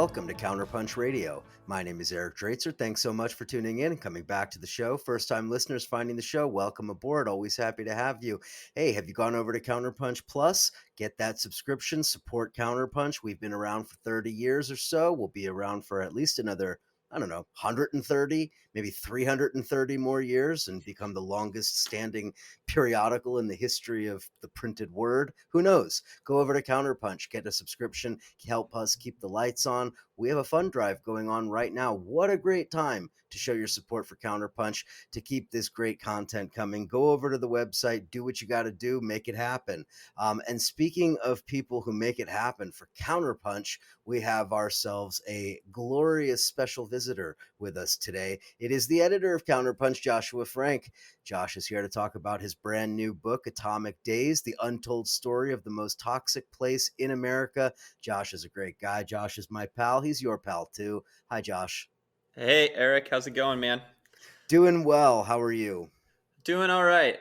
welcome to CounterPunch Radio. My name is Eric Draitzer. Thanks so much for tuning in and coming back to the show. First-time listeners finding the show, welcome aboard. Always happy to have you. Hey, have you gone over to CounterPunch Plus? Get that subscription, support CounterPunch. We've been around for 30 years or so. We'll be around for at least another 130, maybe 330 more years and become the longest standing periodical in the history of the printed word. Who knows? Go over to CounterPunch, get a subscription, help us keep the lights on. We have a fund drive going on right now. What a great time to show your support for CounterPunch, to keep this great content coming. Go over to the website, do what you got to do, make it happen. And speaking of people who make it happen for CounterPunch, we have ourselves a glorious special visitor with us today. It is the editor of CounterPunch, Johsua Frank. Josh is here to talk about his brand new book, Atomic Days, the Untold Story of the Most Toxic Place in America. Josh is a great guy. Josh is my pal. He's your pal, too. Hi, Josh. Hey, Eric. How's it going, man? Doing well. How are you? Doing all right.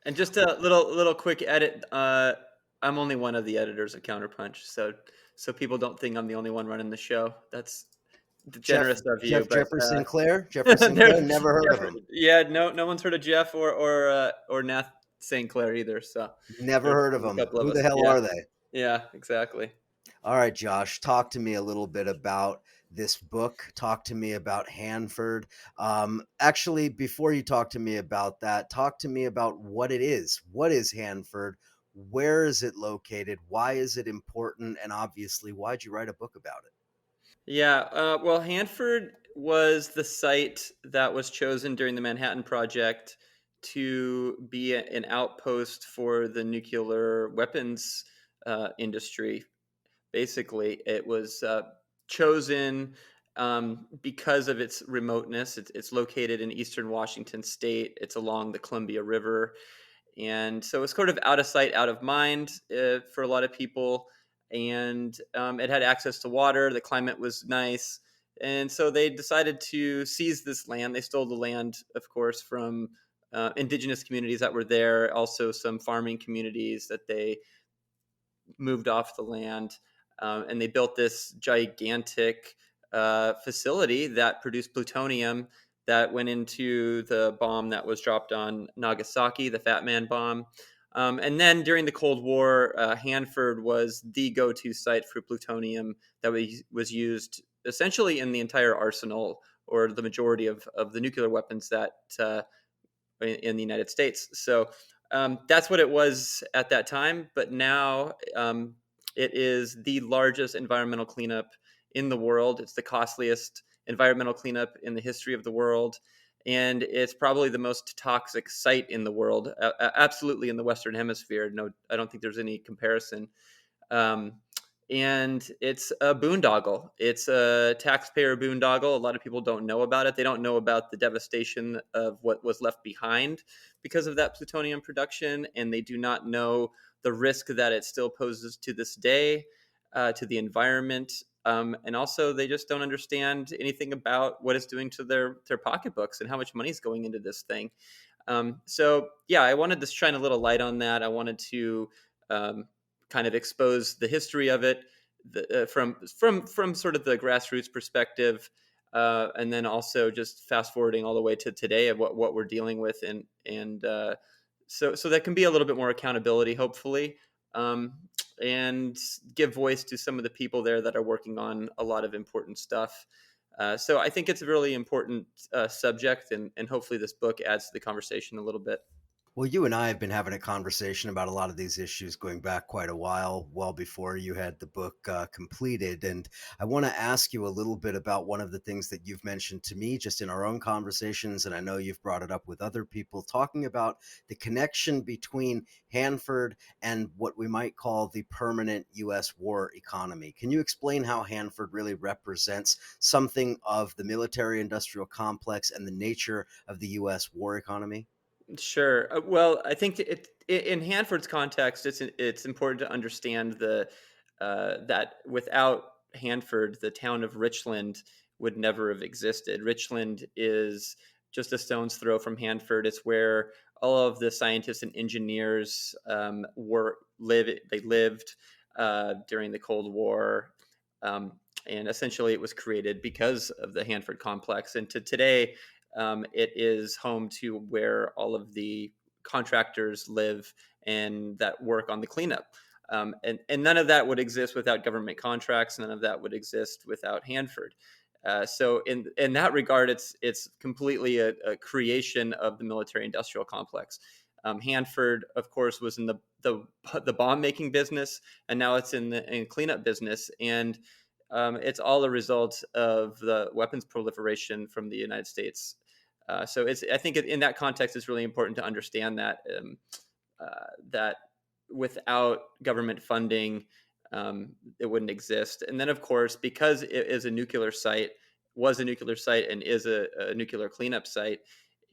And just a little quick edit. I'm only one of the editors of CounterPunch, so people don't think I'm the only one running the show. That's generous of you. Jefferson Clare? Jefferson Clare? Never heard of him. Yeah, no one's heard of Jeff or Nath St. Clair either. So never heard of them. Who the hell yeah. are they? Yeah, exactly. All right, Josh, talk to me a little bit about this book. Talk to me about Hanford. Actually, before you talk to me about that, talk to me about what it is. What is Hanford? Where is it located? Why is it important? And obviously, why'd you write a book about it? Yeah, well, Hanford was the site that was chosen during the Manhattan Project to be an outpost for the nuclear weapons industry. Basically, it was chosen because of its remoteness. It's located in eastern Washington state. It's along the Columbia River. And so it's sort of out of sight, out of mind for a lot of people. And it had access to water. The climate was nice. And so they decided to seize this land. They stole the land, of course, from indigenous communities that were there, also some farming communities that they moved off the land. And they built this gigantic facility that produced plutonium that went into the bomb that was dropped on Nagasaki, the Fat Man bomb. And then during the Cold War, Hanford was the go-to site for plutonium that was used essentially in the entire arsenal, or the majority of the nuclear weapons that in the United States. So that's what it was at that time. But now it is the largest environmental cleanup in the world. It's the costliest environmental cleanup in the history of the world. And it's probably the most toxic site in the world, absolutely in the Western Hemisphere. No, I don't think there's any comparison. And it's a boondoggle. It's a taxpayer boondoggle. A lot of people don't know about it. They don't know about the devastation of what was left behind because of that plutonium production, and they do not know the risk that it still poses to this day to the environment. And also, they just don't understand anything about what it's doing to their pocketbooks and how much money is going into this thing. So, yeah, I wanted to shine a little light on that. I wanted to kind of expose the history of it from sort of the grassroots perspective, and then also just fast forwarding all the way to today of what we're dealing with, and so that can be a little bit more accountability, hopefully, and give voice to some of the people there that are working on a lot of important stuff. So I think it's a really important subject, and hopefully this book adds to the conversation a little bit. Well, you and I have been having a conversation about a lot of these issues going back quite a while, well before you had the book completed. And I want to ask you a little bit about one of the things that you've mentioned to me just in our own conversations. And I know you've brought it up with other people, talking about the connection between Hanford and what we might call the permanent U.S. war economy. Can you explain how Hanford really represents something of the military industrial complex and the nature of the U.S. war economy? Sure. Well, I think in Hanford's context, it's important to understand that without Hanford, the town of Richland would never have existed. Richland is just a stone's throw from Hanford. It's where all of the scientists and engineers They lived during the Cold War. and essentially it was created because of the Hanford complex. And to today, it is home to where all of the contractors live and that work on the cleanup. And none of that would exist without government contracts. None of that would exist without Hanford. So in that regard, it's completely a creation of the military industrial complex. Hanford, of course, was in the bomb making business, and now it's in cleanup business, and it's all a result of the weapons proliferation from the United States. So I think in that context, it's really important to understand that without government funding, it wouldn't exist. And then, of course, because it is a nuclear site, was a nuclear site, and is a nuclear cleanup site,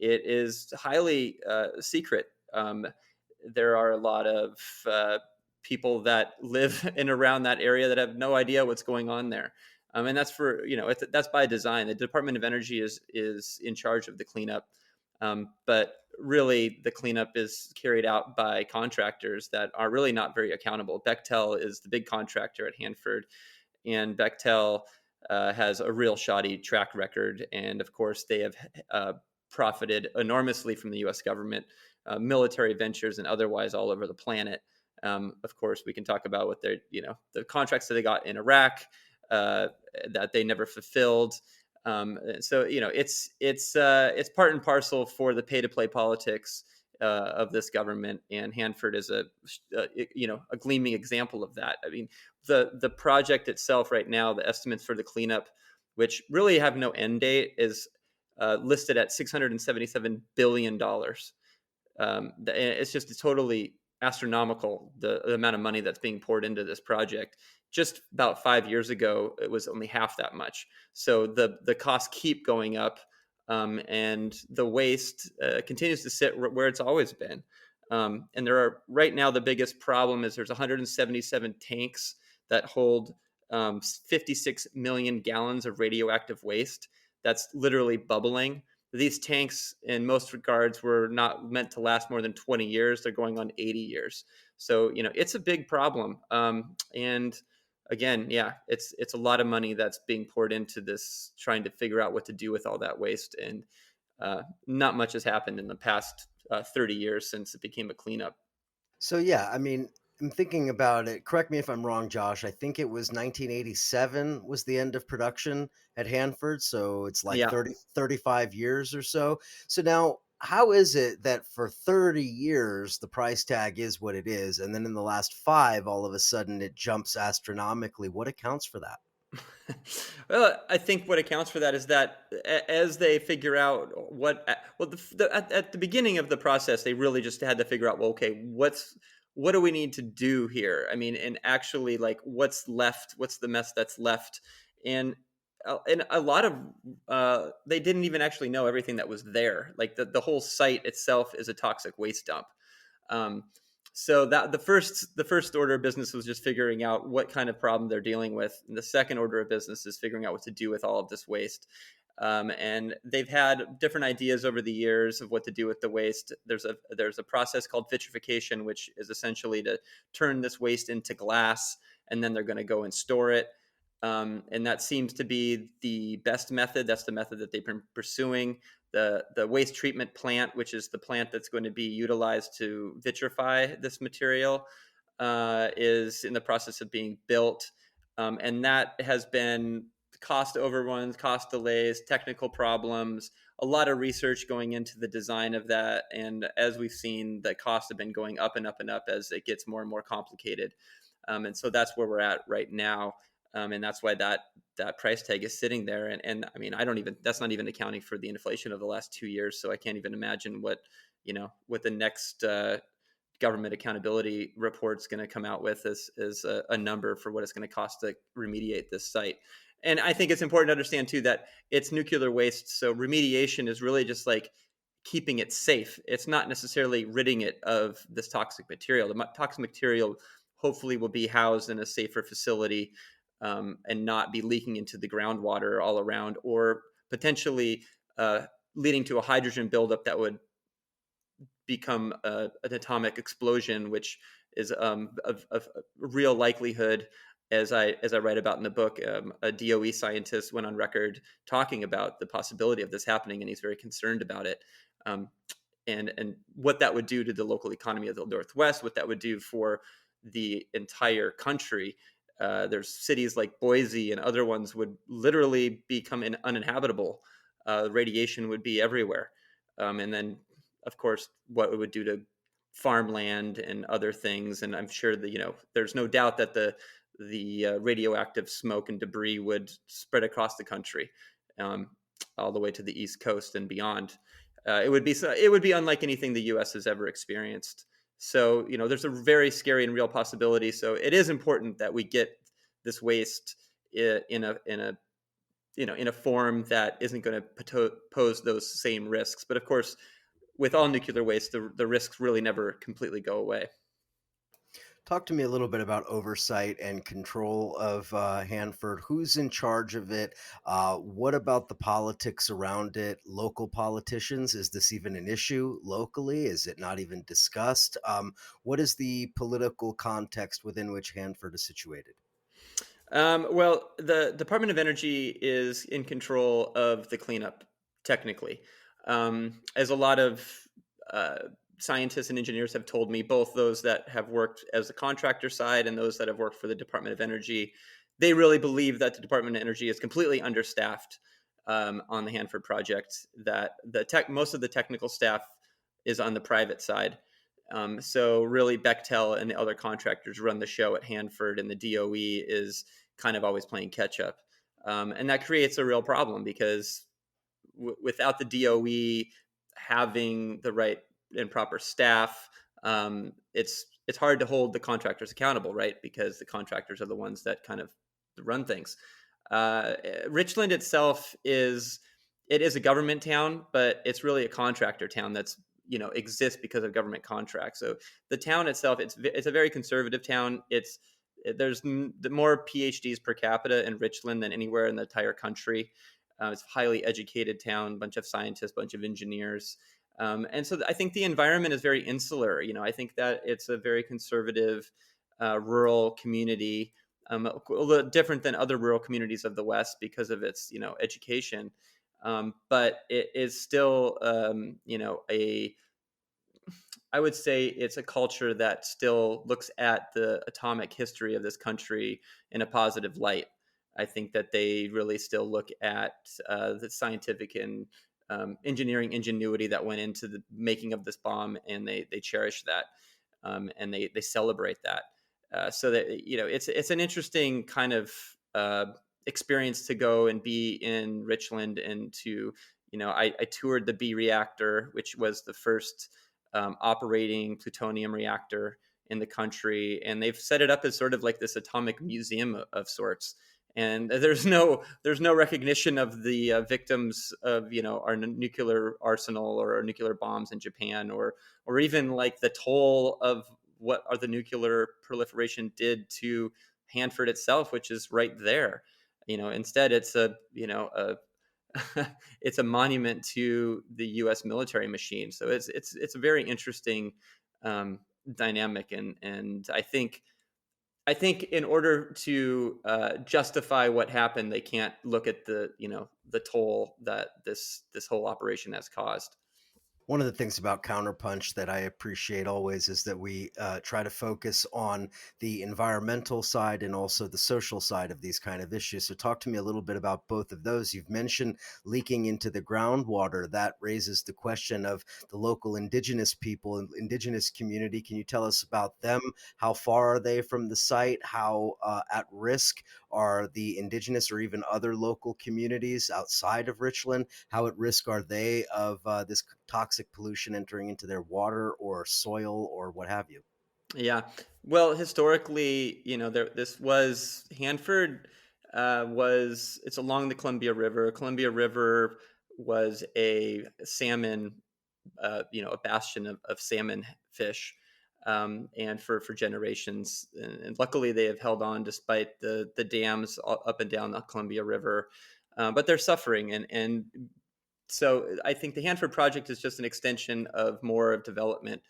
it is highly secret. There are a lot of people that live in around that area that have no idea what's going on there. And that's that's by design. The Department of Energy is in charge of the cleanup, but really the cleanup is carried out by contractors that are really not very accountable. Bechtel is the big contractor at Hanford, and Bechtel has a real shoddy track record. And of course, they have profited enormously from the U.S. government, military ventures and otherwise all over the planet. Of course, we can talk about what they're, the contracts that they got in Iraq uh, that they never fulfilled. So it's part and parcel for the pay to play politics of this government, and Hanford is a gleaming example of that. I mean, the project itself right now, the estimates for the cleanup, which really have no end date, is listed at $677 billion. It's just totally astronomical, the amount of money that's being poured into this project. Just about 5 years ago, it was only half that much. So the costs keep going up, and the waste continues to sit where it's always been. And there are right now, the biggest problem is there's 177 tanks that hold 56 million gallons of radioactive waste that's literally bubbling. These tanks, in most regards, were not meant to last more than 20 years. They're going on 80 years. So, it's a big problem. And again, yeah, it's a lot of money that's being poured into this, trying to figure out what to do with all that waste. And not much has happened in the past 30 years since it became a cleanup. So yeah, I mean, I'm thinking about it. Correct me if I'm wrong, Josh. I think it was 1987 was the end of production at Hanford, so it's like Yeah. 35 years or so. So now, how is it that for 30 years the price tag is what it is, and then in the last 5 all of a sudden it jumps astronomically? What accounts for that? Well, I think what accounts for that is that as they figure out at the beginning of the process, they really just had to figure out, well, okay, what do we need to do here? I mean, and actually, like, what's left? What's the mess that's left? And and a lot of they didn't even actually know everything that was there. Like the whole site itself is a toxic waste dump. Um, so that the first order of business was just figuring out what kind of problem they're dealing with, and the second order of business is figuring out what to do with all of this waste. And they've had different ideas over the years of what to do with the waste. There's a process called vitrification, which is essentially to turn this waste into glass, and then they're going to go and store it. And that seems to be the best method. That's the method that they've been pursuing. The waste treatment plant, which is the plant that's going to be utilized to vitrify this material, is in the process of being built. And that has been cost overruns, cost delays, technical problems, a lot of research going into the design of that. And as we've seen, the costs have been going up and up and up as it gets more and more complicated. And so that's where we're at right now. And that's why that price tag is sitting there. And I mean, that's not even accounting for the inflation of the last 2 years. So I can't even imagine what the next government accountability report's going to come out with is a number for what it's going to cost to remediate this site. And I think it's important to understand too that it's nuclear waste. So remediation is really just like keeping it safe. It's not necessarily ridding it of this toxic material. The toxic material hopefully will be housed in a safer facility, and not be leaking into the groundwater all around, or potentially leading to a hydrogen buildup that would become an atomic explosion, which is of real likelihood. as I write about in the book, a DOE scientist went on record talking about the possibility of this happening, and he's very concerned about it. Um, and what that would do to the local economy of the Northwest, what that would do for the entire country. There's cities like Boise and other ones would literally become uninhabitable. Radiation would be everywhere, and then, of course, what it would do to farmland and other things. And I'm sure that there's no doubt that the radioactive smoke and debris would spread across the country, um, all the way to the East Coast and beyond. It would be unlike anything the U.S. has ever experienced. So there's a very scary and real possibility. So it is important that we get this waste in a form that isn't going to pose those same risks. But of course, with all nuclear waste, the risks really never completely go away. Talk to me a little bit about oversight and control of Hanford. Who's in charge of it? What about the politics around it? Local politicians? Is this even an issue locally? Is it not even discussed? What is the political context within which Hanford is situated? Well, the Department of Energy is in control of the cleanup, technically. As a lot of uh, scientists and engineers have told me, both those that have worked as the contractor side and those that have worked for the Department of Energy, they really believe that the Department of Energy is completely understaffed on the Hanford project. That most of the technical staff is on the private side. So really, Bechtel and the other contractors run the show at Hanford, and the DOE is kind of always playing catch up. And that creates a real problem because without the DOE having the right and proper staff, it's hard to hold the contractors accountable, right? Because the contractors are the ones that kind of run things. Uh, Richland itself is a government town, but it's really a contractor town that's exists because of government contracts. So the town itself, it's a very conservative town. There's more PhDs per capita in Richland than anywhere in the entire country. It's a highly educated town, bunch of scientists, bunch of engineers. And so I think the environment is very insular. I think that it's a very conservative, rural community, a little different than other rural communities of the West because of its, education. But it is still, I would say it's a culture that still looks at the atomic history of this country in a positive light. I think that they really still look at the scientific and engineering ingenuity that went into the making of this bomb, and they cherish that, and they celebrate that. So that it's an interesting kind of experience to go and be in Richland, and to I toured the B reactor, which was the first operating plutonium reactor in the country, and they've set it up as sort of like this atomic museum of sorts. And there's no recognition of the victims of our nuclear arsenal or our nuclear bombs in Japan, or even like the toll of what the nuclear proliferation did to Hanford itself, which is right there. Instead, it's a it's a monument to the U.S. military machine. So it's a very interesting dynamic, and I think in order to justify what happened, they can't look at the toll that this whole operation has caused. One of the things about Counterpunch that I appreciate always is that we try to focus on the environmental side and also the social side of these kind of issues. So, talk to me a little bit about both of those. You've mentioned leaking into the groundwater. That raises the question of the local indigenous people and indigenous community. Can you tell us about them? How far are they from the site? How at risk are the indigenous or even other local communities outside of Richland? How at risk are they of this toxic pollution entering into their water or soil or what have you? Yeah. Well, historically, this was Hanford. It's along the Columbia River. Columbia River was a salmon, a bastion of salmon fish, and for generations. And luckily, they have held on despite the dams up and down the Columbia River. But they're suffering, and so I think the Hanford project is just an extension of more of development.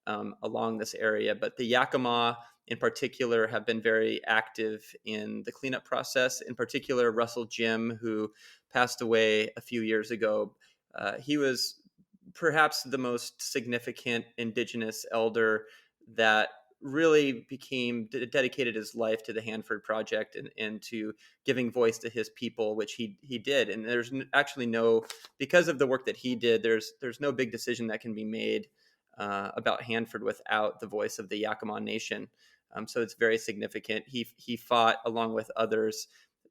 along this area. But the Yakima, in particular, have been very active in the cleanup process. In particular, Russell Jim, who passed away a few years ago, he was perhaps the most significant indigenous elder that really dedicated his life to the Hanford Project and to giving voice to his people, which he did. And there's actually no, because of the work that he did, there's no big decision that can be made about Hanford without the voice of the Yakama Nation. So it's very significant. He fought along with others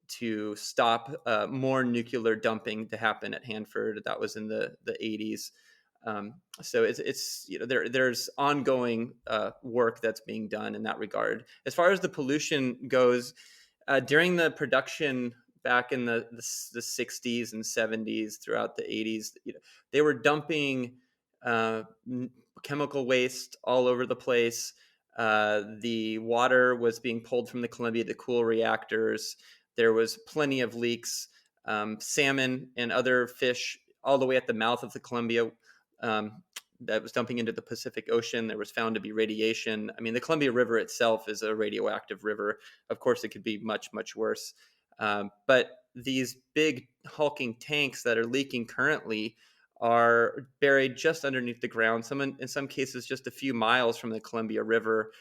to stop more nuclear dumping to happen at Hanford. That was in the 80s. So it's there's ongoing work that's being done in that regard. As far as the pollution goes, during the production back in the 60s and 70s, throughout the 80s, they were dumping uh, chemical waste all over the place. The water was being pulled from the Columbia to cool reactors. There was plenty of leaks. Salmon and other fish all the way at the mouth of the Columbia um, that was dumping into the Pacific Ocean. There was found to be radiation. I mean, the Columbia River itself is a radioactive river. Of course, it could be much, much worse. But these big hulking tanks that are leaking currently are buried just underneath the ground, in some cases just a few miles from the Columbia River.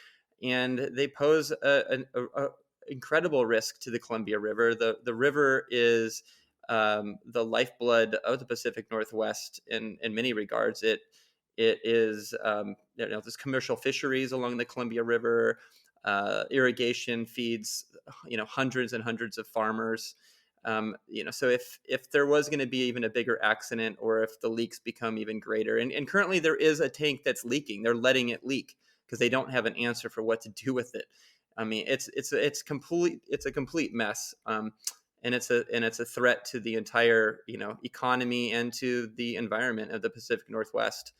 And they pose a incredible risk to the Columbia River. The river is the lifeblood of the Pacific Northwest in many regards. It is there's commercial fisheries along the Columbia River. Irrigation feeds hundreds and hundreds of farmers. So if there was going to be even a bigger accident, or if the leaks become even greater, and currently there is a tank that's leaking, they're letting it leak because they don't have an answer for what to do with it. I mean, it's a complete mess. And it's a threat to the entire economy and to the environment of the Pacific Northwest.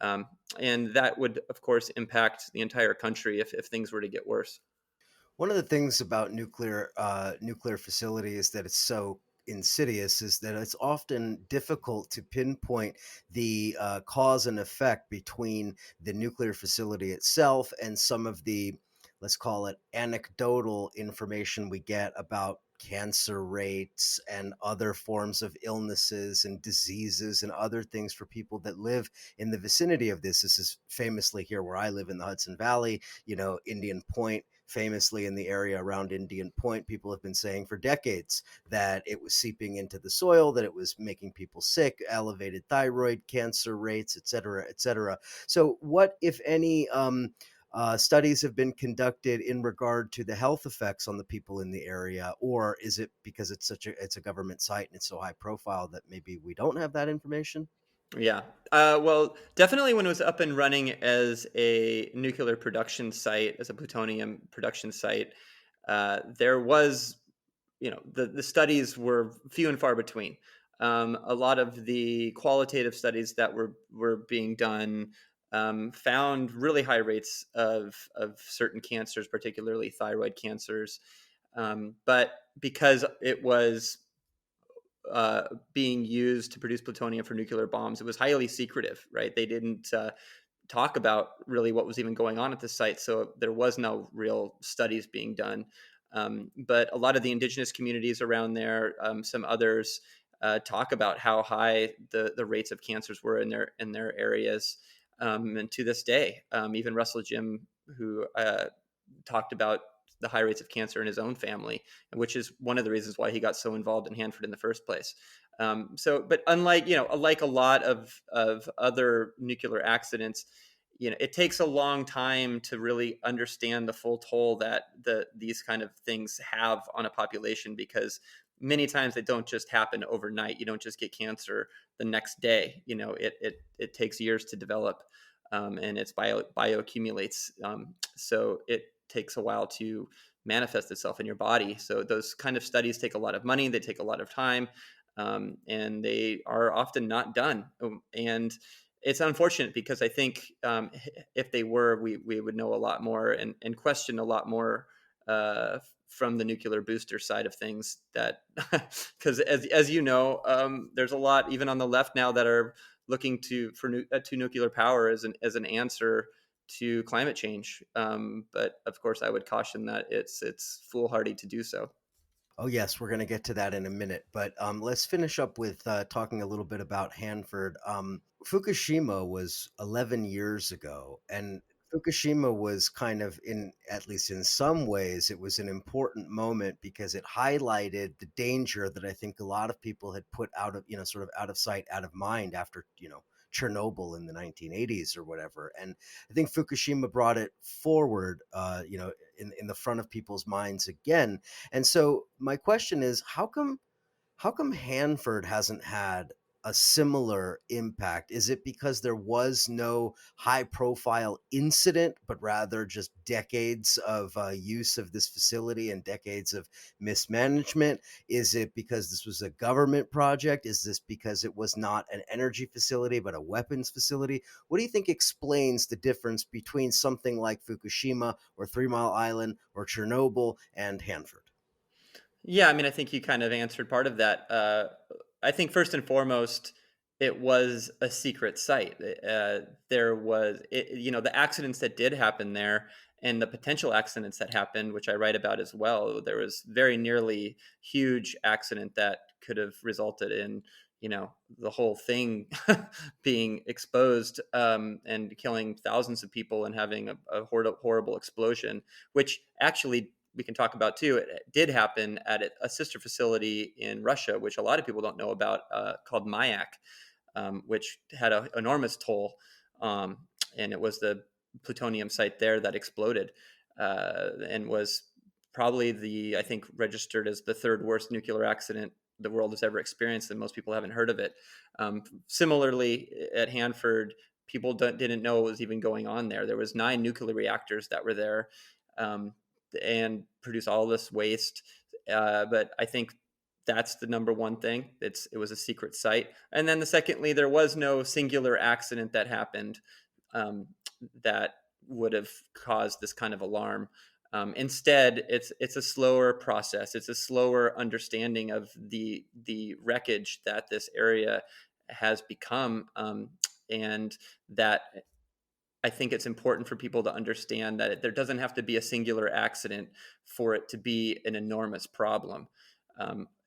Um, and that would, of course, impact the entire country if things were to get worse. One of the things about nuclear facility is that it's so insidious is that it's often difficult to pinpoint the cause and effect between the nuclear facility itself and some of the, let's call it, anecdotal information we get about cancer rates and other forms of illnesses and diseases and other things for people that live in the vicinity of this. This is famously here where I live in the Hudson Valley, Indian Point. Famously, in the area around Indian Point, people have been saying for decades that it was seeping into the soil, that it was making people sick, elevated thyroid cancer rates, et cetera, et cetera. So, what, if any, studies have been conducted in regard to the health effects on the people in the area, or is it because it's a government site and it's so high profile that maybe we don't have that information? Yeah. Well, definitely when it was up and running as a nuclear production site, as a plutonium production site, there was, the studies were few and far between. A lot of the qualitative studies that were being done found really high rates of certain cancers, particularly thyroid cancers. But because it was being used to produce plutonium for nuclear bombs, it was highly secretive, right? They didn't talk about really what was even going on at the site, so there was no real studies being done. But a lot of the indigenous communities around there, some others, talk about how high the rates of cancers were in their areas. And to this day, even Russell Jim, who talked about the high rates of cancer in his own family, which is one of the reasons why he got so involved in Hanford in the first place. But unlike a lot of other nuclear accidents, it takes a long time to really understand the full toll that these kind of things have on a population, because many times they don't just happen overnight. You don't just get cancer the next day. It takes years to develop, and it's bioaccumulates. So it takes a while to manifest itself in your body. So those kind of studies take a lot of money. They take a lot of time, and they are often not done. And it's unfortunate, because I think if they were, we would know a lot more and question a lot more from the nuclear booster side of things. That because as you know, there's a lot even on the left now that are looking to nuclear power as an answer to climate change. But of course, I would caution that it's foolhardy to do so. Oh, yes, we're going to get to that in a minute. But let's finish up with talking a little bit about Hanford. Fukushima was 11 years ago, and Fukushima was kind of, in at least in some ways, it was an important moment because it highlighted the danger that I think a lot of people had put out of, sort of out of sight, out of mind after, Chernobyl in the 1980s or whatever. And I think Fukushima brought it forward, in the front of people's minds again. And so my question is, how come Hanford hasn't had a similar impact? Is it because there was no high profile incident, but rather just decades of use of this facility and decades of mismanagement? Is it because this was a government project? Is this because it was not an energy facility, but a weapons facility? What do you think explains the difference between something like Fukushima or Three Mile Island or Chernobyl and Hanford? Yeah, I mean, I think you kind of answered part of that. I think first and foremost, it was a secret site. There was, the accidents that did happen there, and the potential accidents that happened, which I write about as well. There was very nearly huge accident that could have resulted in, the whole thing being exposed, and killing thousands of people and having a horrible explosion, which actually we can talk about too. It did happen at a sister facility in Russia, which a lot of people don't know about, called Mayak, which had an enormous toll. And it was the plutonium site there that exploded, and was probably I think, registered as the third worst nuclear accident the world has ever experienced, and most people haven't heard of it. Similarly, at Hanford, people didn't know what was even going on there. There was 9 nuclear reactors that were there, and produce all this waste. But I think that's the number one thing. It was a secret site. And then secondly, there was no singular accident that happened, that would have caused this kind of alarm. Instead, it's a slower process. It's a slower understanding of the wreckage that this area has become, and that I think it's important for people to understand that there doesn't have to be a singular accident for it to be an enormous problem.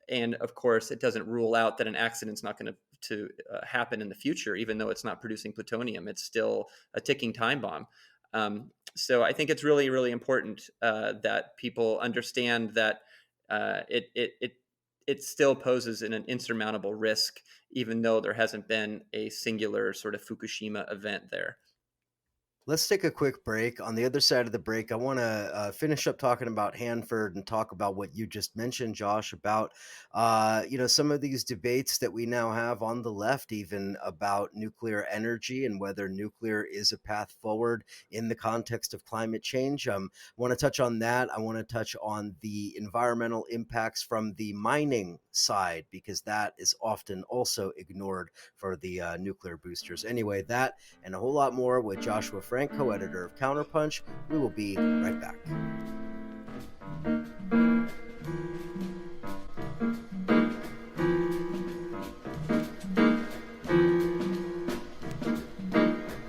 And of course, it doesn't rule out that an accident's not going to happen in the future, even though it's not producing plutonium. It's still a ticking time bomb. So I think it's really, really important that people understand that it still poses an insurmountable risk, even though there hasn't been a singular sort of Fukushima event there. Let's take a quick break. On the other side of the break, I want to finish up talking about Hanford and talk about what you just mentioned, Josh, about some of these debates that we now have on the left, even about nuclear energy and whether nuclear is a path forward in the context of climate change. I want to touch on that. I want to touch on the environmental impacts from the mining side, because that is often also ignored for the nuclear boosters. Anyway, that and a whole lot more with Johsua Frank, co-editor of CounterPunch. We will be right back.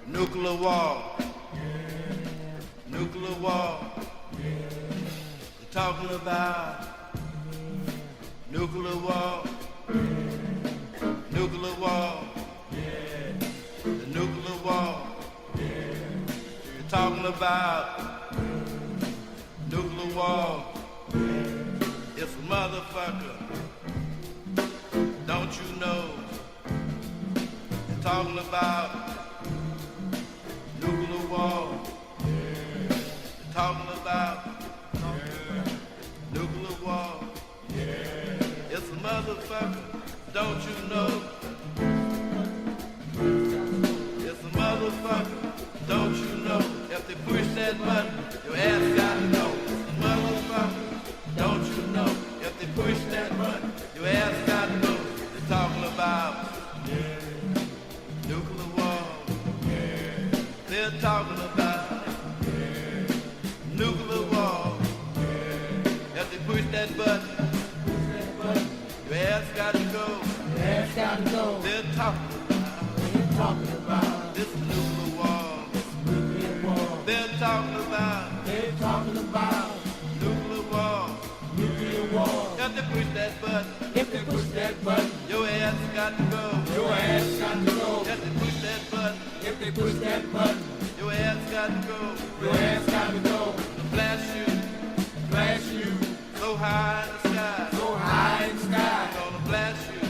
Nuclear war. Nuclear war. We're talking about nuclear war. Nuclear war. The nuclear war. We're talking about nuclear war. It's a motherfucker. Don't you know? We're talking about nuclear war. We're talking about nuclear war. It's a motherfucker. Don't you know? It's a motherfucker. Don't you know? If they push that button, your ass gotta go. It's a motherfucker. Don't you know? If they push that button, your ass gotta go. They're talking about nuclear war. They're talking about nuclear war. If they push that button, your ass gotta go. They're talking about this nuclear war. push that button, If they push that button, your ass got to go. your ass got to go. If they push that button, If they push that button, your ass got to go. your ass got to go. Blast you Blast you so high in the sky. so high in the sky. Gonna blast you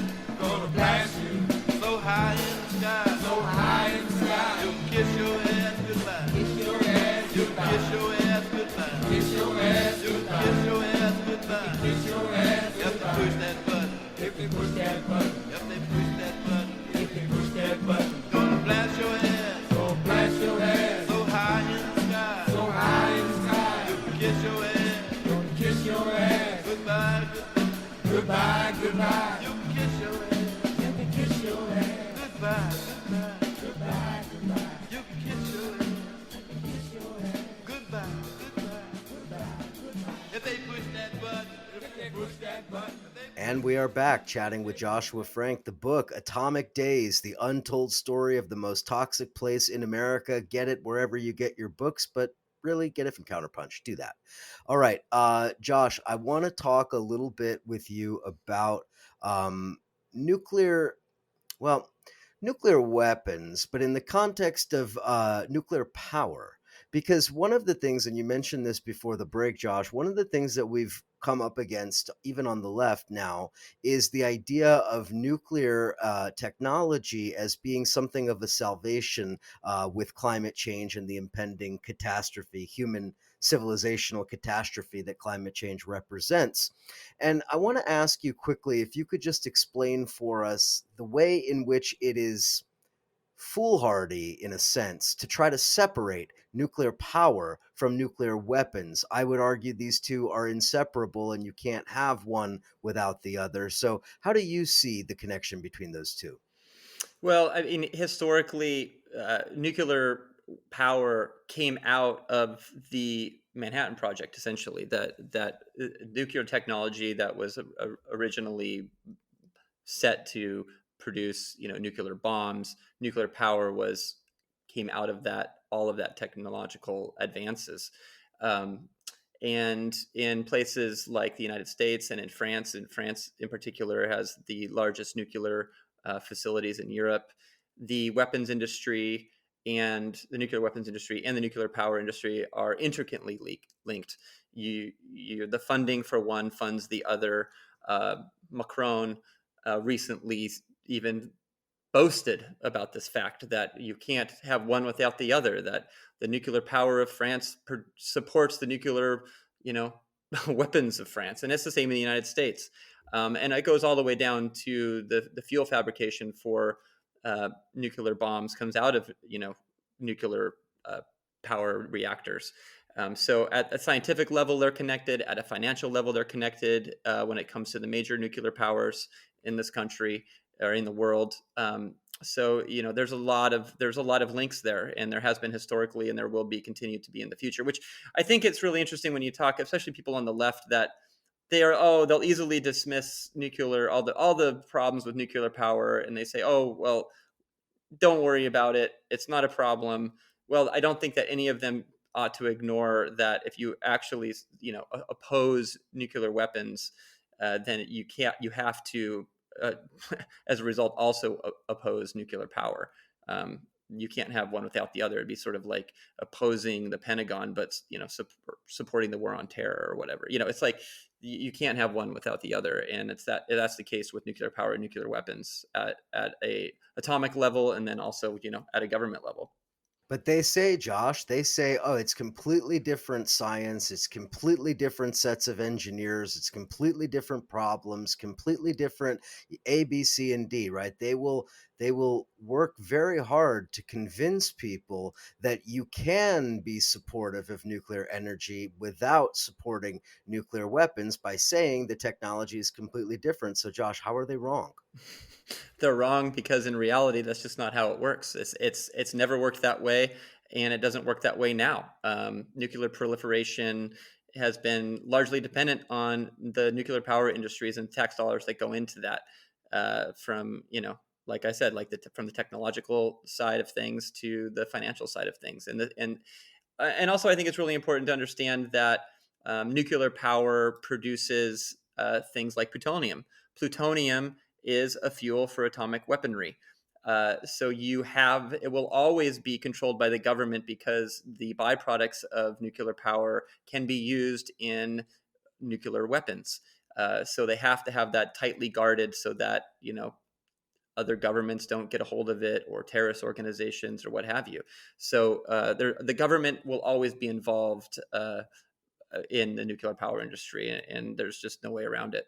Gonna blast you so high in the sky. so high in the sky. You'll kiss your ass goodbye. Kiss your ass You'll goodbye. kiss your ass goodbye. Kiss your ass You'll goodbye. kiss your ass goodbye. Kiss your ass You have to push that button. If they push that button, If they push that button, if they push that button, gonna blast your ass gonna blast your ass so high in the sky. so high in the sky. You'll kiss your ass Gonna kiss your ass goodbye, goodbye. goodbye, goodbye. You can kiss your ass You can kiss your ass goodbye, goodbye. goodbye, goodbye. You can kiss your ass Kiss your ass goodbye, goodbye. goodbye, goodbye. If they push that button, If they push that button. And we are back chatting with Johsua Frank. The book, Atomic Days, The Untold Story of the Most Toxic Place in America. Get it wherever you get your books, but really get it from CounterPunch. Do that. All right. Josh, I want to talk a little bit with you about nuclear, well, nuclear weapons, but in the context of nuclear power. Because one of the things, and you mentioned this before the break, Josh, one of the things that we've come up against, even on the left now, is the idea of nuclear technology as being something of a salvation with climate change and the impending catastrophe, human civilizational catastrophe that climate change represents. And I want to ask you quickly if you could just explain for us the way in which it is foolhardy, in a sense, to try to separate nuclear power from nuclear weapons. I would argue these two are inseparable and you can't have one without the other. So, how do you see the connection between those two? Well, I mean, historically, nuclear power came out of the Manhattan Project, essentially. That nuclear technology that was originally set to produce, nuclear bombs. Nuclear power came out of that, all of that technological advances. And in places like the United States and France in particular has the largest nuclear facilities in Europe. The weapons industry and the nuclear weapons industry and the nuclear power industry are intricately linked. The funding for one funds the other. Macron recently even boasted about this fact that you can't have one without the other, that the nuclear power of France supports the nuclear, weapons of France. And it's the same in the United States. And it goes all the way down to the fuel fabrication for nuclear bombs comes out of, nuclear power reactors. So at a scientific level, they're connected. At a financial level, they're connected when it comes to the major nuclear powers in this country or in the world. So there's a lot of links there, and there has been historically, and there will be continued to be in the future. Which I think it's really interesting when you talk, especially people on the left, that they'll easily dismiss nuclear, all the problems with nuclear power, and they say, oh well, don't worry about it, it's not a problem. Well, I don't think that any of them ought to ignore that if you actually oppose nuclear weapons, then you have to as a result also oppose nuclear power. You can't have one without the other. It'd be sort of like opposing the Pentagon but supporting the war on terror or whatever. It's like you can't have one without the other, and that's the case with nuclear power and nuclear weapons at a atomic level, and then also at a government level. But they say, Josh, oh, it's completely different science. It's completely different sets of engineers. It's completely different problems, completely different A, B, C, and D, right? They will work very hard to convince people that you can be supportive of nuclear energy without supporting nuclear weapons by saying the technology is completely different. So, Josh, how are they wrong? They're wrong because in reality, that's just not how it works. It's never worked that way, and it doesn't work that way now. Nuclear proliferation has been largely dependent on the nuclear power industries and tax dollars that go into that, from like I said, from the technological side of things to the financial side of things, and also I think it's really important to understand that nuclear power produces things like plutonium. Plutonium is a fuel for atomic weaponry. So it will always be controlled by the government because the byproducts of nuclear power can be used in nuclear weapons. So they have to have that tightly guarded so that, other governments don't get a hold of it, or terrorist organizations or what have you. So the government will always be involved in the nuclear power industry, and there's just no way around it.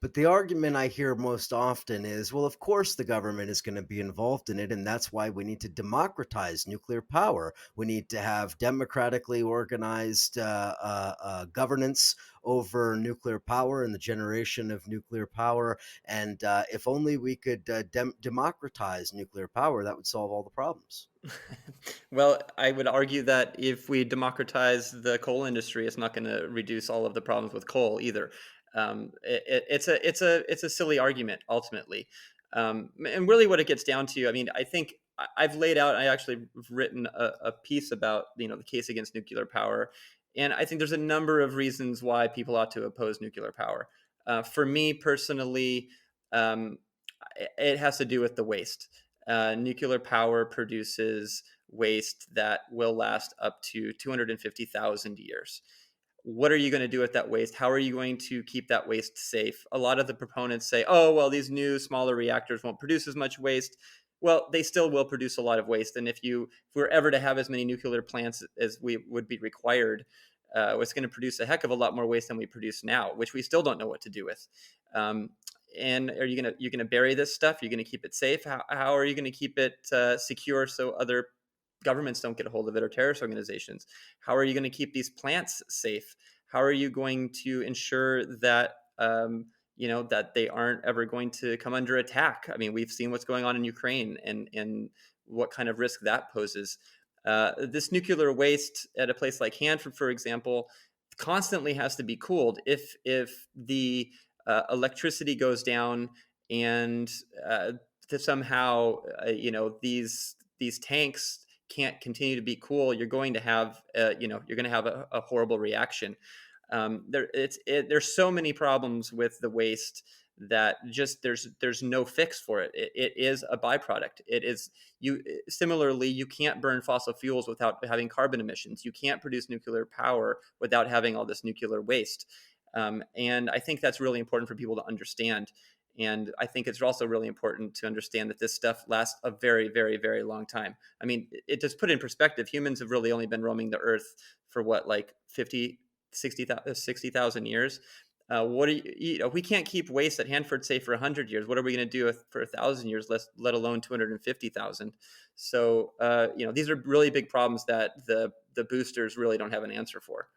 But the argument I hear most often is, well, of course the government is going to be involved in it, and that's why we need to democratize nuclear power. We need to have democratically organized governance over nuclear power and the generation of nuclear power. And if only we could democratize nuclear power, that would solve all the problems. Well, I would argue that if we democratize the coal industry, it's not going to reduce all of the problems with coal either. It's a silly argument ultimately, and really what it gets down to. I mean, I think I've laid out. I actually have written a piece about the case against nuclear power, and I think there's a number of reasons why people ought to oppose nuclear power. For me personally, um, it has to do with the waste. Nuclear power produces waste that will last up to 250,000 years. What are you going to do with that waste? How are you going to keep that waste safe? A lot of the proponents say, oh, well, these new smaller reactors won't produce as much waste. Well, they still will produce a lot of waste. And if we're ever to have as many nuclear plants as we would be required, it's going to produce a heck of a lot more waste than we produce now, which we still don't know what to do with. Um, and are you gonna bury this stuff? You're gonna keep it safe? How are you gonna keep it secure so other governments don't get a hold of it, or terrorist organizations? How are you going to keep these plants safe? How are you going to ensure that that they aren't ever going to come under attack? I mean, we've seen what's going on in Ukraine, and what kind of risk that poses. This nuclear waste at a place like Hanford, for example, constantly has to be cooled. If the electricity goes down, and somehow these tanks can't continue to be cool, you're going to have a horrible reaction. There's so many problems with the waste that just there's no fix for it. It is a byproduct. It is you Similarly, you can't burn fossil fuels without having carbon emissions. You can't produce nuclear power without having all this nuclear waste. And I think that's really important for people to understand. And I think it's also really important to understand that this stuff lasts a very, very, very long time. I mean, it just put in perspective, humans have really only been roaming the earth for what, like 50, 60,000 years. What do we can't keep waste at Hanford safe for 100 years. What are we going to do for 1,000 years, let alone 250,000? So, these are really big problems that the boosters really don't have an answer for.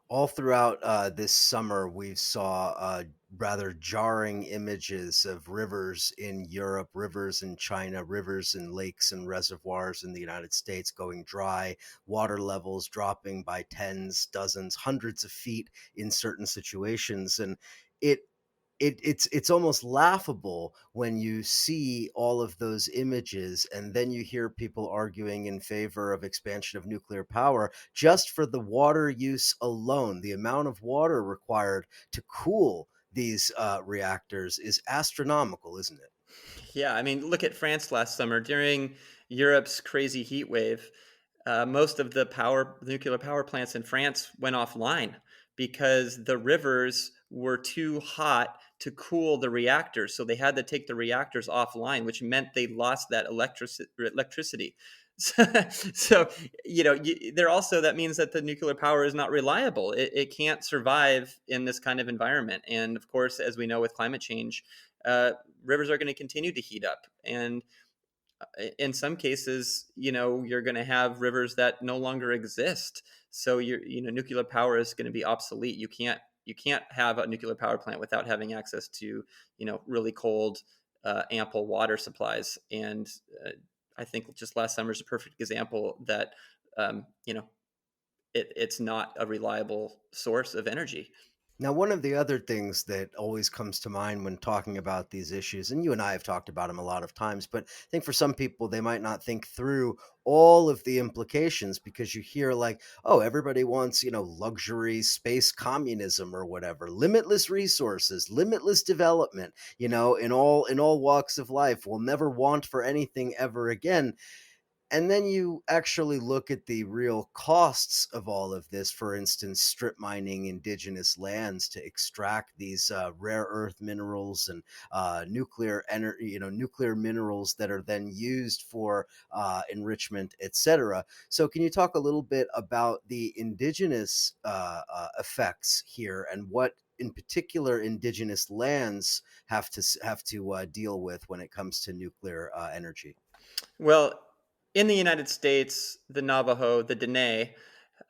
All throughout this summer, we saw rather jarring images of rivers in Europe, rivers in China, rivers and lakes and reservoirs in the United States going dry, water levels dropping by tens, dozens, hundreds of feet in certain situations. And it it's almost laughable when you see all of those images, and then you hear people arguing in favor of expansion of nuclear power just for the water use alone. The amount of water required to cool these reactors is astronomical, isn't it? Yeah, I mean, look at France last summer during Europe's crazy heat wave. Most of the nuclear power plants in France went offline because the rivers were too hot to cool the reactors. So they had to take the reactors offline, which meant they lost that electricity. So, there also, that means that the nuclear power is not reliable. It can't survive in this kind of environment. And of course, as we know with climate change, uh, rivers are going to continue to heat up. And in some cases, you're going to have rivers that no longer exist. So nuclear power is going to be obsolete. You can't have a nuclear power plant without having access to, really cold, ample water supplies. And I think just last summer is a perfect example that, um, you know, it's not a reliable source of energy. Now, one of the other things that always comes to mind when talking about these issues, and you and I have talked about them a lot of times, but I think for some people, they might not think through all of the implications because you hear like, oh, everybody wants, luxury space communism or whatever, limitless resources, limitless development, in all walks of life. We'll never want for anything ever again. And then you actually look at the real costs of all of this. For instance, strip mining indigenous lands to extract these rare earth minerals and nuclear energy, nuclear minerals that are then used for enrichment, etc. So, can you talk a little bit about the indigenous effects here and what, in particular, indigenous lands have to deal with when it comes to nuclear energy? Well, in the United States, the Navajo, the Dene,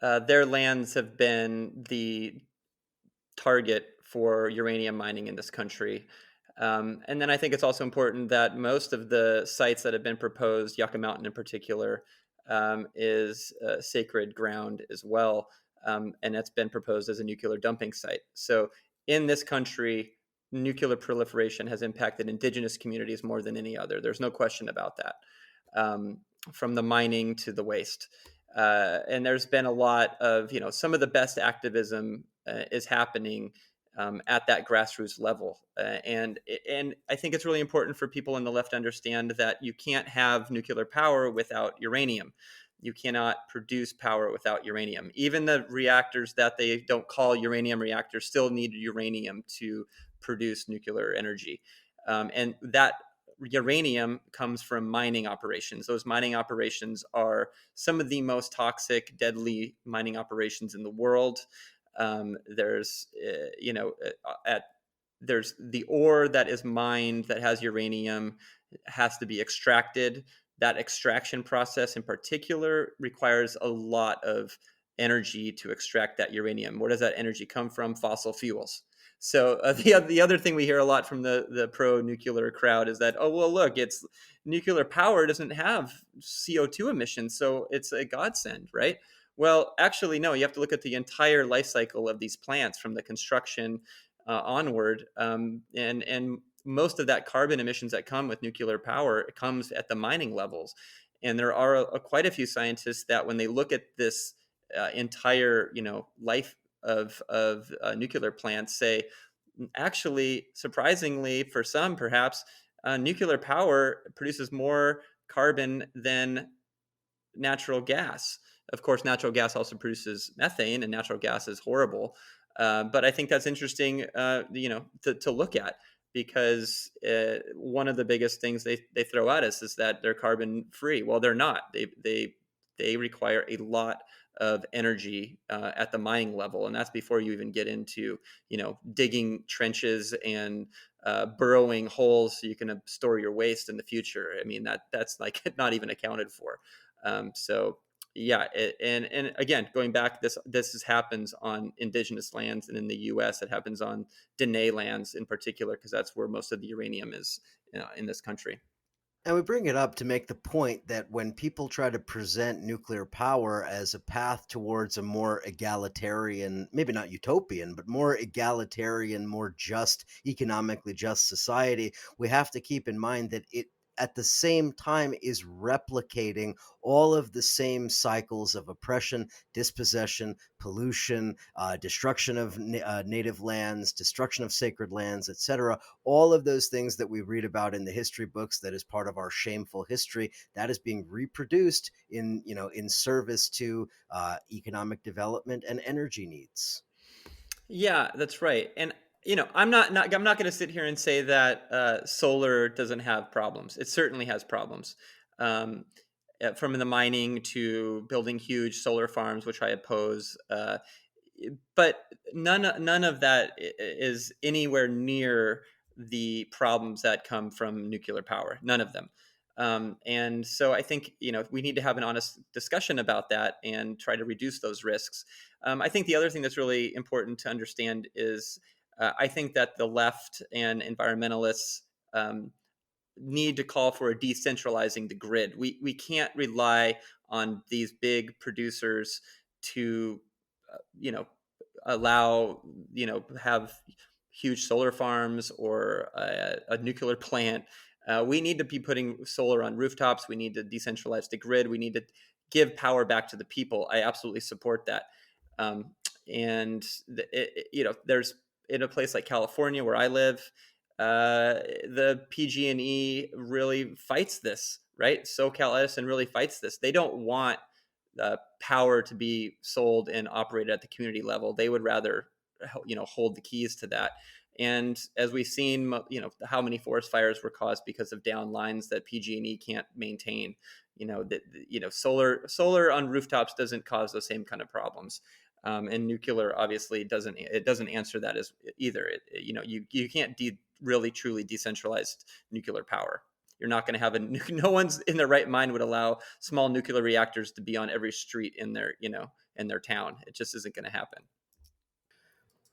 their lands have been the target for uranium mining in this country. And then I think it's also important that most of the sites that have been proposed, Yucca Mountain in particular, is sacred ground as well. And that's been proposed as a nuclear dumping site. So in this country, nuclear proliferation has impacted indigenous communities more than any other. There's no question about that, um, from the mining to the waste. And there's been a lot of, some of the best activism is happening at that grassroots level. And I think it's really important for people on the left to understand that you can't have nuclear power without uranium. You cannot produce power without uranium. Even the reactors that they don't call uranium reactors still need uranium to produce nuclear energy. And that uranium comes from mining operations. Those mining operations are some of the most toxic, deadly mining operations in the world. There's, at there's the ore that is mined that has uranium has to be extracted. That extraction process, in particular, requires a lot of energy to extract that uranium. Where does that energy come from? Fossil fuels. So the other thing we hear a lot from the pro nuclear crowd is that, oh well, look, it's nuclear power doesn't have CO2 emissions, so it's a godsend, right? Well, actually, no. You have to look at the entire life cycle of these plants from the construction onward, and most of that carbon emissions that come with nuclear power comes at the mining levels. And there are quite a few scientists that, when they look at this entire life of nuclear plants, say actually, surprisingly for some, perhaps nuclear power produces more carbon than natural gas. Of course, natural gas also produces methane, and natural gas is horrible. But I think that's interesting, to look at, because one of the biggest things they throw at us is that they're carbon free. Well, they're not. They require a lot of energy at the mining level, and that's before you even get into digging trenches and burrowing holes so you can store your waste in the future. I mean, that's like not even accounted for. So yeah, and again, going back, this happens on indigenous lands, and in the U.S. it happens on Dene lands in particular, because that's where most of the uranium is, in this country. And we bring it up to make the point that when people try to present nuclear power as a path towards a more egalitarian, maybe not utopian, but more egalitarian, more just, economically just society, we have to keep in mind that it at the same time is replicating all of the same cycles of oppression, dispossession, pollution, destruction of native lands, destruction of sacred lands, etc. All of those things that we read about in the history books, that is part of our shameful history, that is being reproduced in service to economic development and energy needs. Yeah, that's right. And I'm not going to sit here and say that solar doesn't have problems. It certainly has problems. Um, from the mining to building huge solar farms, which I oppose. But none of that is anywhere near the problems that come from nuclear power. None of them. And so I think we need to have an honest discussion about that and try to reduce those risks. I think the other thing that's really important to understand is I think that the left and environmentalists need to call for a decentralizing the grid. We can't rely on these big producers to, uh, you know, allow, have huge solar farms or a nuclear plant. We need to be putting solar on rooftops. We need to decentralize the grid. We need to give power back to the people. I absolutely support that. Um, and there's, in a place like California where I live, the PG&E really fights this, right? SoCal Edison really fights this. They don't want power to be sold and operated at the community level. They would rather, hold the keys to that. And as we've seen, how many forest fires were caused because of down lines that PG&E can't maintain. Solar on rooftops doesn't cause the same kind of problems. And nuclear obviously doesn't answer that as either. You can't really truly decentralized nuclear power. You're not going to have no one's in their right mind would allow small nuclear reactors to be on every street in their town. It just isn't going to happen.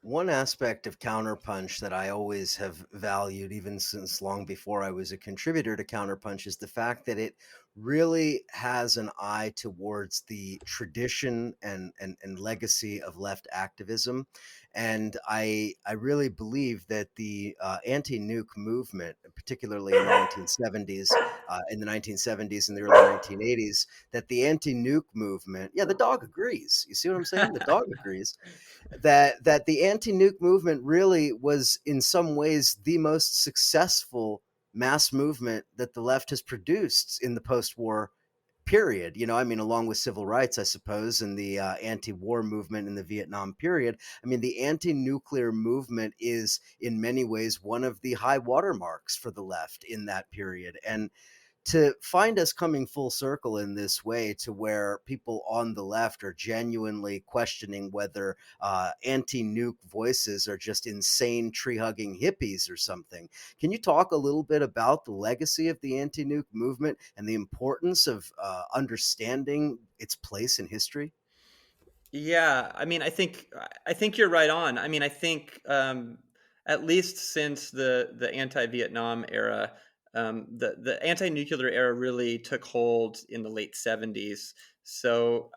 One aspect of CounterPunch that I always have valued, even since long before I was a contributor to CounterPunch, is the fact that it really has an eye towards the tradition and legacy of left activism. And I really believe that the anti-nuke movement, particularly in the 1970s, and the early 1980s, that the anti-nuke movement, yeah, the dog agrees. You see what I'm saying? The dog agrees that the anti-nuke movement really was in some ways the most successful mass movement that the left has produced in the post-war period. I mean, along with civil rights, I suppose, and the anti-war movement in the Vietnam period. I mean, the anti-nuclear movement is in many ways one of the high watermarks for the left in that period. And to find us coming full circle in this way to where people on the left are genuinely questioning whether anti-nuke voices are just insane tree-hugging hippies or something. Can you talk a little bit about the legacy of the anti-nuke movement and the importance of understanding its place in history? Yeah, I mean, I think you're right on. I mean, I think at least since the anti-Vietnam era, the anti-nuclear era really took hold in the late '70s. So,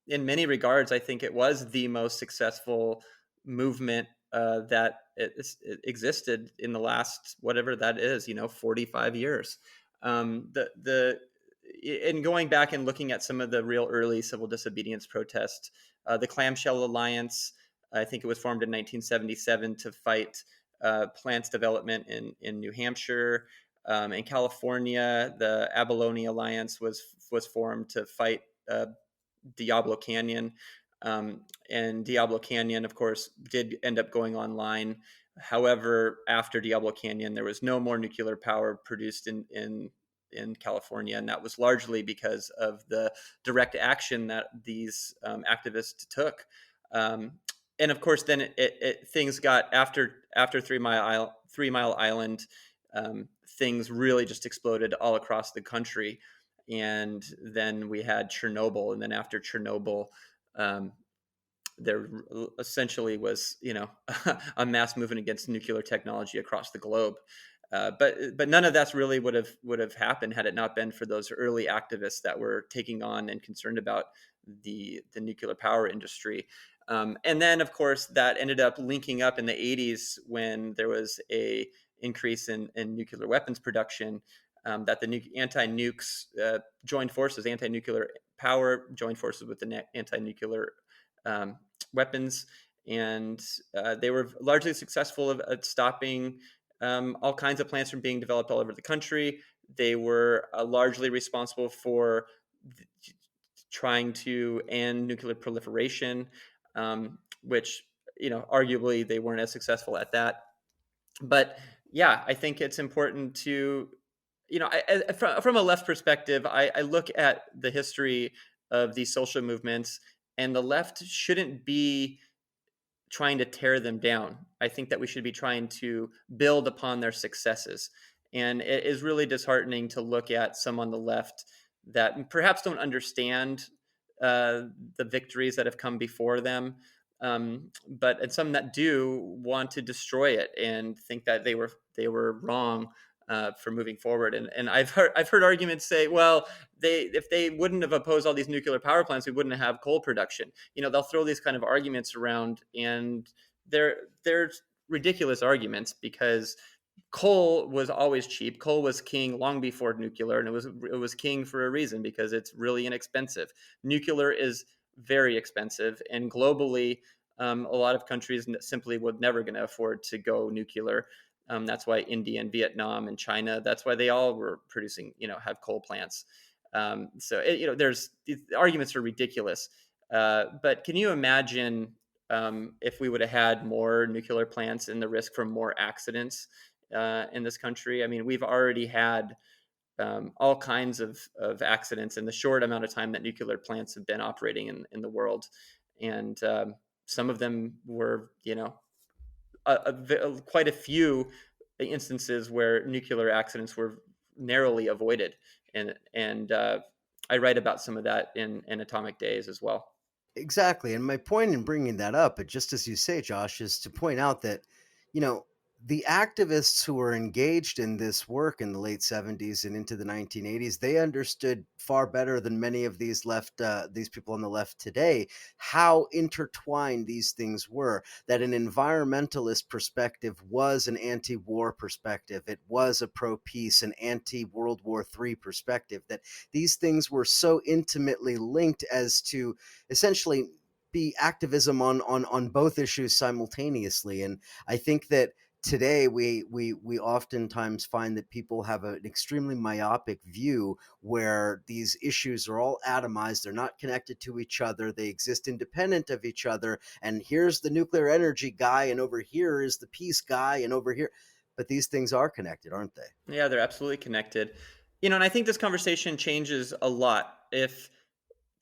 in many regards, I think it was the most successful movement that it existed in the last whatever that is, 45 years. The In going back and looking at some of the real early civil disobedience protests, the Clamshell Alliance, I think it was formed in 1977 to fight plants development in New Hampshire. In California, the Abalone Alliance was formed to fight Diablo Canyon. And Diablo Canyon, of course, did end up going online. However, after Diablo Canyon, there was no more nuclear power produced in California, and that was largely because of the direct action that these activists took. And of course, then things got after 3 Mile Island, things really just exploded all across the country. And then we had Chernobyl, and then after Chernobyl, there essentially was, a mass movement against nuclear technology across the globe. But none of that's really would have happened had it not been for those early activists that were taking on and concerned about the nuclear power industry. And then, of course, that ended up linking up in the '80s when there was a increase in nuclear weapons production. That the anti-nukes joined forces, anti-nuclear power joined forces with the anti-nuclear weapons, and they were largely successful at stopping all kinds of plants from being developed all over the country. They were largely responsible for trying to end nuclear proliferation, which, arguably they weren't as successful at that. But yeah, I think it's important to, from a left perspective, I look at the history of these social movements, and the left shouldn't be trying to tear them down. I think that we should be trying to build upon their successes. And it is really disheartening to look at some on the left that perhaps don't understand the victories that have come before them, and some that do want to destroy it and think that they were wrong for moving forward. And I've heard arguments say, well, if they wouldn't have opposed all these nuclear power plants, we wouldn't have coal production. They'll throw these kind of arguments around, and they're ridiculous arguments, because coal was always cheap. Coal was king long before nuclear, and it was king for a reason, because it's really inexpensive. Nuclear is very expensive, and globally, a lot of countries simply would never going to afford to go nuclear. That's why India and Vietnam and China, that's why they all were producing, have coal plants. There's these arguments are ridiculous. But can you imagine if we would have had more nuclear plants and the risk for more accidents in this country? I mean, we've already had all kinds of accidents in the short amount of time that nuclear plants have been operating in the world. And some of them were, quite a few instances where nuclear accidents were narrowly avoided. And I write about some of that in Atomic Days as well. Exactly. And my point in bringing that up, just as you say, Josh, is to point out that, you know, the activists who were engaged in this work in the late 70s and into the 1980s, they understood far better than many of these people on the left today, how intertwined these things were. That an environmentalist perspective was an anti-war perspective. It was a pro-peace, an anti-World War III perspective. That these things were so intimately linked as to essentially be activism on both issues simultaneously. And I think that today we oftentimes find that people have an extremely myopic view where these issues are all atomized, they're not connected to each other, they exist independent of each other, and here's the nuclear energy guy, and over here is the peace guy, and over here. But these things are connected, aren't they? Yeah, they're absolutely connected. And I think this conversation changes a lot if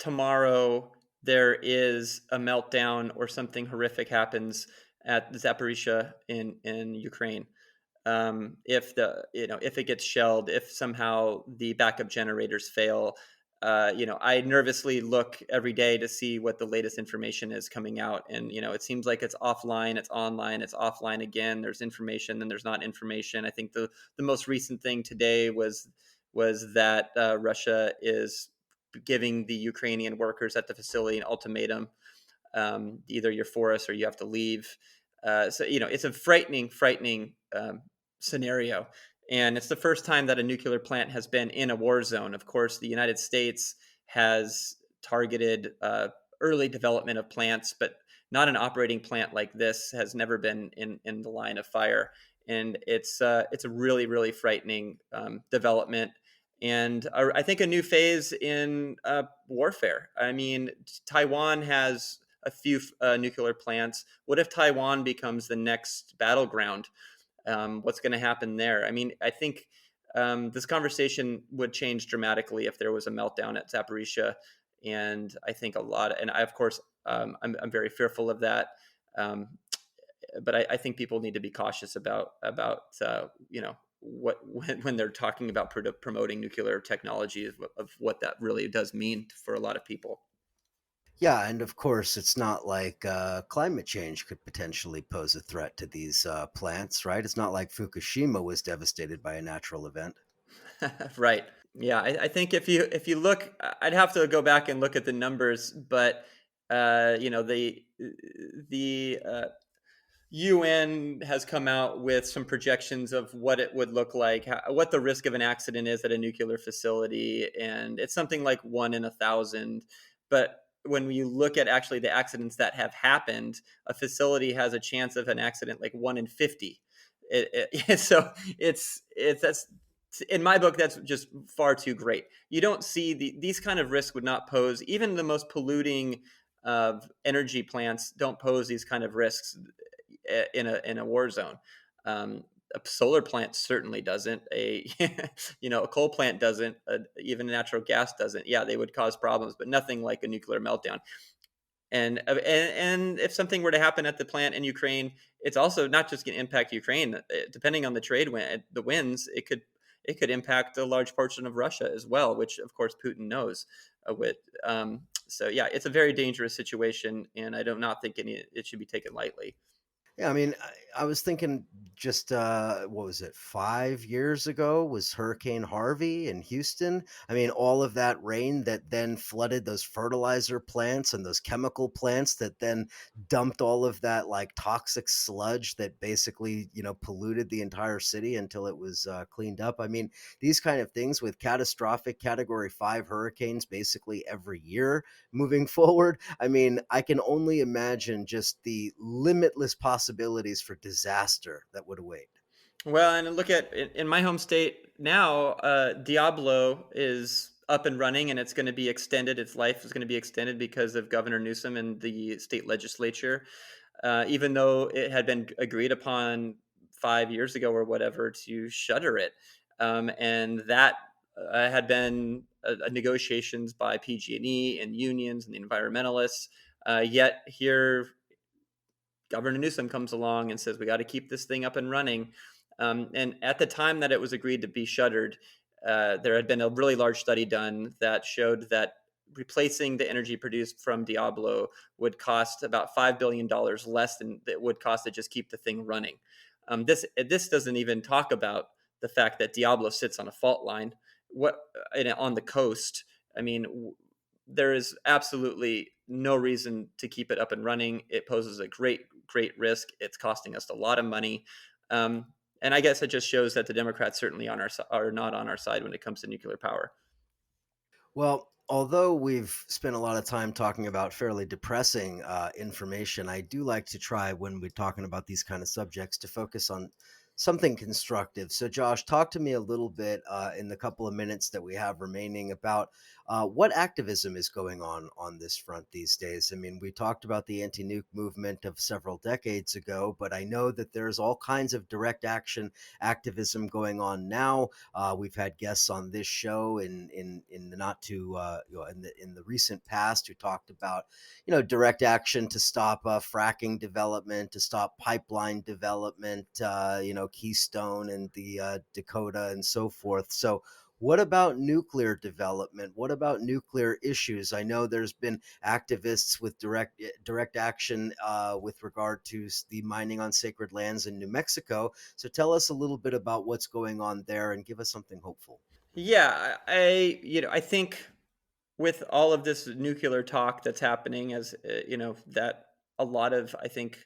tomorrow there is a meltdown or something horrific happens at Zaporizhia in Ukraine. If it gets shelled, if somehow the backup generators fail, I nervously look every day to see what the latest information is coming out. And, it seems like it's offline, it's online, it's offline again. There's information, then there's not information. I think the most recent thing today was that Russia is giving the Ukrainian workers at the facility an ultimatum. Either you're for us or you have to leave. It's a frightening scenario. And it's the first time that a nuclear plant has been in a war zone. Of course, the United States has targeted early development of plants, but not an operating plant like this has never been in the line of fire. And it's a really, really frightening development. And I think a new phase in warfare. I mean, Taiwan has a few nuclear plants. What if Taiwan becomes the next battleground? What's going to happen there? I mean, I think this conversation would change dramatically if there was a meltdown at Zaporizhia. And I think of course, I'm very fearful of that. But I think people need to be cautious about when they're talking about promoting nuclear technology of what that really does mean for a lot of people. Yeah, and of course, it's not like climate change could potentially pose a threat to these plants, right? It's not like Fukushima was devastated by a natural event. Right. Yeah, I think if you look, I'd have to go back and look at the numbers, but the UN has come out with some projections of what it would look like, what the risk of an accident is at a nuclear facility, and it's something like 1 in 1,000. But when you look at actually the accidents that have happened, a facility has a chance of an accident like 1 in 50. So that's, in my book, that's just far too great. You don't see these kind of risks would not pose. Even the most polluting energy plants don't pose these kind of risks in a war zone. A solar plant certainly doesn't. A coal plant doesn't. Even natural gas doesn't. Yeah, they would cause problems, but nothing like a nuclear meltdown. And if something were to happen at the plant in Ukraine, it's also not just going to impact Ukraine. Depending on the winds, it could impact a large portion of Russia as well, which of course Putin knows. So yeah, it's a very dangerous situation, and I do not think it should be taken lightly. Yeah, I mean, I was thinking just what was it, 5 years ago was Hurricane Harvey in Houston. I mean, all of that rain that then flooded those fertilizer plants and those chemical plants that then dumped all of that like toxic sludge that basically, polluted the entire city until it was cleaned up. I mean, these kind of things with catastrophic Category 5 hurricanes basically every year moving forward. I mean, I can only imagine just the limitless possibilities for disaster that would await. Well, and look at in my home state now, Diablo is up and running, and it's going to be extended. Its life is going to be extended because of Governor Newsom and the state legislature. Even though it had been agreed upon 5 years ago or whatever to shutter it, and that had been negotiations by PG&E and unions and the environmentalists. Yet here Governor Newsom comes along and says we got to keep this thing up and running. And at the time that it was agreed to be shuttered, there had been a really large study done that showed that replacing the energy produced from Diablo would cost about $5 billion less than it would cost to just keep the thing running. This doesn't even talk about the fact that Diablo sits on a fault line, what on the coast. I mean, there is absolutely no reason to keep it up and running. It poses a great risk. It's costing us a lot of money. Um, and I guess it just shows that the Democrats certainly are not on our side when it comes to nuclear power. Well, although we've spent a lot of time talking about fairly depressing information, I do like to try when we're talking about these kind of subjects to focus on something constructive. So, Josh, talk to me a little bit in the couple of minutes that we have remaining about what activism is going on this front these days. I mean, we talked about the anti-nuke movement of several decades ago, but I know that there's all kinds of direct action activism going on now. We've had guests on this show in the not too in the recent past who talked about direct action to stop fracking development, to stop pipeline development, Keystone and the Dakota and so forth. So what about nuclear development? What about nuclear issues? I know there's been activists with direct action with regard to the mining on sacred lands in New Mexico. So tell us a little bit about what's going on there and give us something hopeful. Yeah, I think with all of this nuclear talk that's happening, as that a lot of I think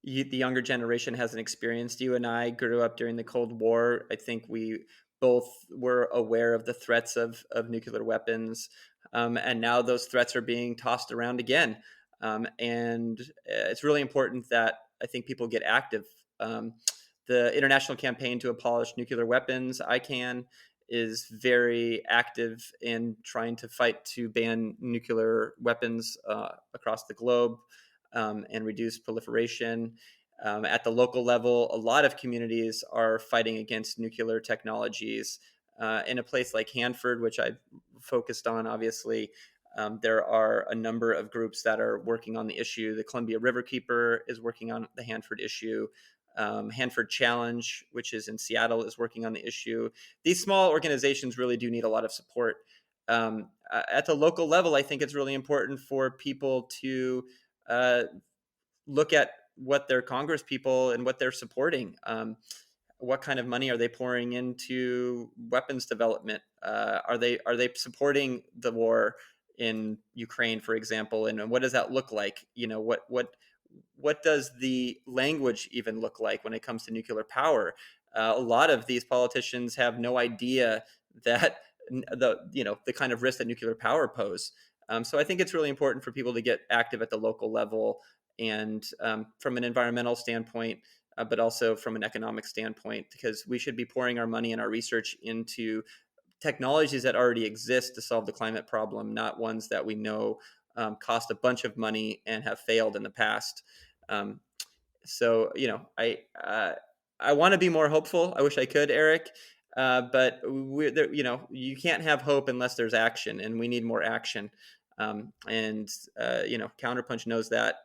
the younger generation hasn't experienced. You and I grew up during the Cold War. I think we both were aware of the threats of nuclear weapons, and now those threats are being tossed around again. And it's really important that I think people get active. The international campaign to abolish nuclear weapons, ICAN, is very active in trying to fight to ban nuclear weapons across the globe and reduce proliferation. At the local level, a lot of communities are fighting against nuclear technologies. In a place like Hanford, which I've focused on, obviously, there are a number of groups that are working on the issue. The Columbia Riverkeeper is working on the Hanford issue. Hanford Challenge, which is in Seattle, is working on the issue. These small organizations really do need a lot of support. At the local level, I think it's really important for people to uh, look at what their Congress people and what they're supporting. What kind of money are they pouring into weapons development? Are they supporting the war in Ukraine, for example? And what does that look like? What does the language even look like when it comes to nuclear power? A lot of these politicians have no idea that the kind of risk that nuclear power pose. So I think it's really important for people to get active at the local level and from an environmental standpoint, but also from an economic standpoint, because we should be pouring our money and our research into technologies that already exist to solve the climate problem, not ones that we know cost a bunch of money and have failed in the past. Um, so I want to be more hopeful. I wish I could, Eric. But you can't have hope unless there's action, and we need more action. Counterpunch knows that.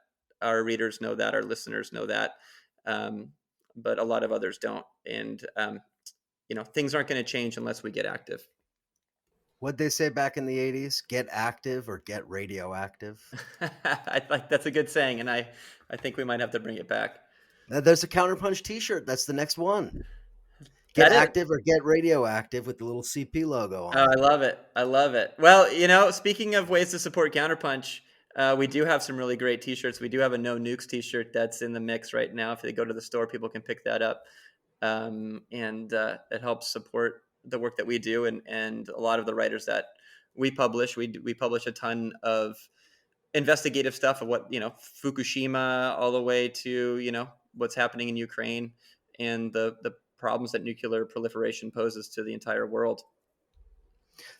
Our readers know that. Our listeners know that. Um, but a lot of others don't. And things aren't going to change unless we get active. What'd they say back in the 80s? Get active or get radioactive? I like that's a good saying, and I think we might have to bring it back. There's a Counterpunch T-shirt. That's the next one. Get That is. active or get radioactive with the little CP logo Oh, on I it. love it. I love it. Well, speaking of ways to support Counterpunch, we do have some really great T-shirts. We do have a No Nukes T-shirt that's in the mix right now. If they go to the store, people can pick that up, and it helps support the work that we do and a lot of the writers that we publish. We publish a ton of investigative stuff of what Fukushima all the way to what's happening in Ukraine and the problems that nuclear proliferation poses to the entire world.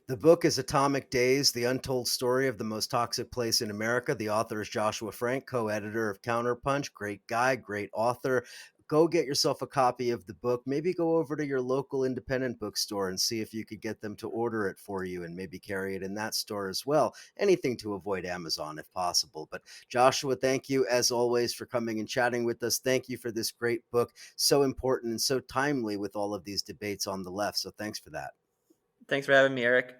The book is Atomic Days, The Untold Story of the Most Toxic Place in America. The author is Johsua Frank, co-editor of CounterPunch. Great guy, great author. Go get yourself a copy of the book. Maybe go over to your local independent bookstore and see if you could get them to order it for you and maybe carry it in that store as well. Anything to avoid Amazon if possible. But Joshua, thank you as always for coming and chatting with us. Thank you for this great book. So important and so timely with all of these debates on the left. So thanks for that. Thanks for having me, Eric.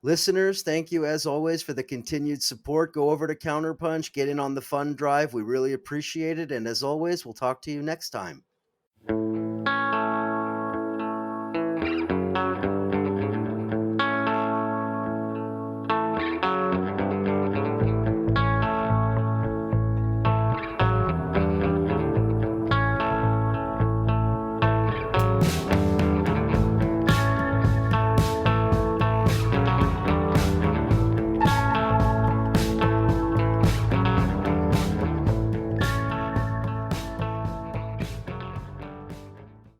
Listeners, thank you as always for the continued support. Go over to Counterpunch, get in on the fund drive. We really appreciate it. And as always, we'll talk to you next time.